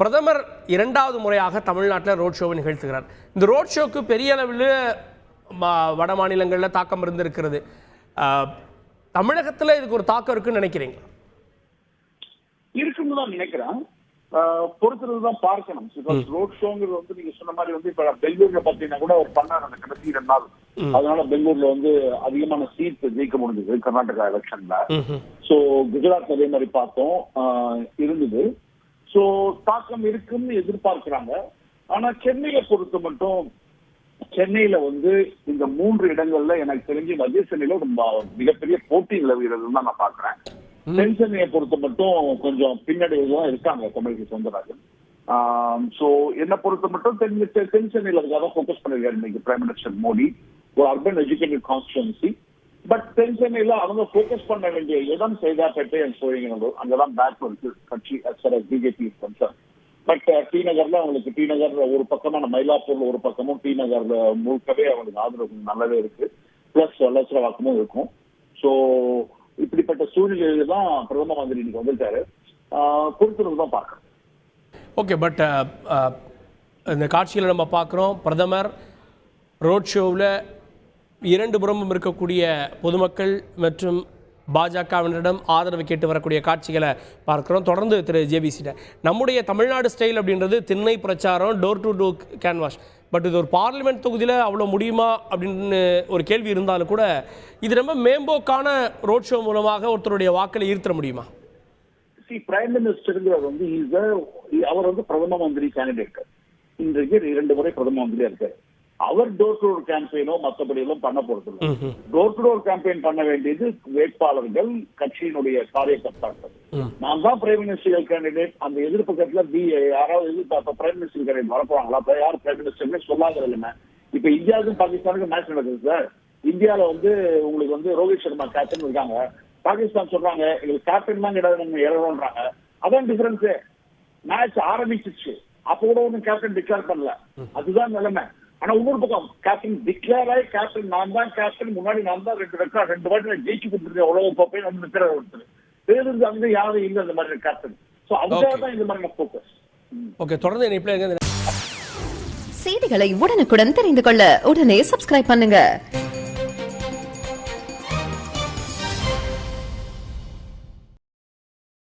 பிரதமர் இரண்டாவது முறையாக தமிழ்நாட்டில் ரோட் ஷோவை நிகழ்த்துகிறார். இந்த ரோட் ஷோக்கு பெரிய அளவில் வட மாநிலங்களில் தாக்கம் இருந்திருக்கிறது. தமிழகத்தில் இதுக்கு ஒரு தாக்கம் இருக்குன்னு நினைக்கிறீங்களா? இருக்குன்னு தான் நினைக்கிறேன். பொறுத்துதான் பார்க்கணும். ரோட் ஷோங்கிறது வந்து நீங்க சொன்ன மாதிரி வந்து இப்ப பெங்களூர்ல பாத்தீங்கன்னா கூட ஒரு பண்ணார் அந்த கடைசி 2 நாள். அதனால பெங்களூர்ல வந்து அதிகமான சீட் ஜெயிக்க முடிஞ்சது கர்நாடகா எலெக்ஷன்ல. சோ குஜராத் அதே மாதிரி பார்த்தோம் இருந்தது. சோ தாக்கம் இருக்குன்னு எதிர்பார்க்கிறாங்க. ஆனா சென்னையை பொறுத்த மட்டும் சென்னையில வந்து இந்த 3 இடங்கள்ல எனக்கு தெரிஞ்சு மத்திய சென்னையில ஒரு மிகப்பெரிய போட்டி நிலவுகிறது தான் நான் பாக்குறேன். தென் சென்னையை பொறுத்த மட்டும் கொஞ்சம் பின்னடைவுதான் இருக்காங்க தமிழிசை சவுந்தரராஜன். சோ என்ன பொறுத்த மட்டும் தென் சென்னையில அதுக்காக போக்கஸ் பண்ணிருக்காரு இன்னைக்கு பிரைம் மினிஸ்டர் மோடி. ஒரு urban educated constituency. But then சென்னையில அவங்க போக்கஸ் பண்ண வேண்டிய இடம் சைதாப்பேட்டை அண்ட் சோழிங்கநல்லூர். அங்கதான் பேக் இருக்கு கட்சி பிஜேபி கன்சர்ன். பட் டி நகர்ல அவங்களுக்கு டி நகர்ல ஒரு பக்கமான மயிலாப்பூர்ல ஒரு பக்கமும் டி நகர்ல முழுக்கவே அவங்களுக்கு ஆதரவு நல்லாவே இருக்கு. பிளஸ் வல்லசரவாக்கமும் இருக்கும். சோ இப்படிப்பட்ட சூழ்நிலையில தான் பிரதம மந்திரி இன்னைக்கு வந்துட்டாரு. பொறுத்திருந்து தான் பார்க்கணும். ஓகே, பட் இந்த காட்சியில் நம்ம பார்க்குறோம் பிரதமர் ரோட் ஷோவில் 2 புறமும் இருக்கக்கூடிய பொதுமக்கள் மற்றும் பாஜகவினரிடம் ஆதரவு கேட்டு வரக்கூடிய காட்சிகளை பார்க்குறோம். தொடர்ந்து திரு ஜேபிசிட்ட நம்முடைய தமிழ்நாடு ஸ்டைல் அப்படின்றது திண்ணை பிரச்சாரம், door to door canvas. But இது ஒரு பார்லிமெண்ட் தொகுதியில் அவ்வளோ முடியுமா அப்படின்னு ஒரு கேள்வி இருந்தாலும் கூட இது ரொம்ப மேம்போக்கான ரோட் ஷோ மூலமாக ஒருத்தருடைய வாக்களை ஈர்த்த முடியுமா? பிரைம் மினிஸ்டர் வந்து அவர் வந்து பிரதம மந்திரி கேண்டிடேட். இன்றைக்கு 2 முறை பிரதம மந்திரியா இருக்காரு. அவர் டோர் டு டோர் கேம்பெயினோ மற்றபடி எல்லாம் பண்ண போறது. டோர் டு டோர் கேம்பெயின் பண்ண வேண்டியது வேட்பாளர்கள், கட்சியினுடைய காரியகர்த்தாக்கள். நான் தான் பிரைம் மினிஸ்டர் கேண்டிடேட். அந்த எதிர்ப்பக்கத்துல யாராவது எதிர்பார்த்த பிரைம் மினிஸ்டர் கேண்டிடேட் வரப்போறாங்களா? அப்ப யார் பிரைம் மினிஸ்டர் சொல்லாத இல்லைன்னா இப்ப இந்தியாவுக்கும் பாகிஸ்தானுக்கும் மேட்ச் நடக்குது சார். இந்தியாவில வந்து உங்களுக்கு வந்து ரோஹித் சர்மா கேப்டன் இருக்காங்க. பாகிஸ்தான் சொல்றாங்க எங்களுக்கு கேப்டன் தான் கிடையாது, நம்ம இறங்குறாங்க. அதான் டிஃபரன்ஸ். மேட்ச் ஆரம்பிச்சிச்சு, அப்ப கூட ஒன்னும் கேப்டன் டிக்ளேர் பண்ணல. அதுதான் நிலைமை. ஆனா இன்னொரு பக்கம் கேப்டன் டிக்ளேர் ஆகி கேப்டன் நான் தான் கேப்டன், முன்னாடி நான் தான் 2 வாட்டி நான் ஜெயிச்சு கொடுத்துருக்கேன் உலக கோப்பை வந்து நிற்கிற ஒருத்தர் பேருந்து அங்க யாரும் இல்லை அந்த மாதிரி கேப்டன். சோ அதுக்காக தான் இந்த மாதிரி போக்கஸ். ஓகே, தொடர்ந்து செய்திகளை உடனுக்குடன் தெரிந்து கொள்ள உடனே சப்ஸ்கிரைப் பண்ணுங்க.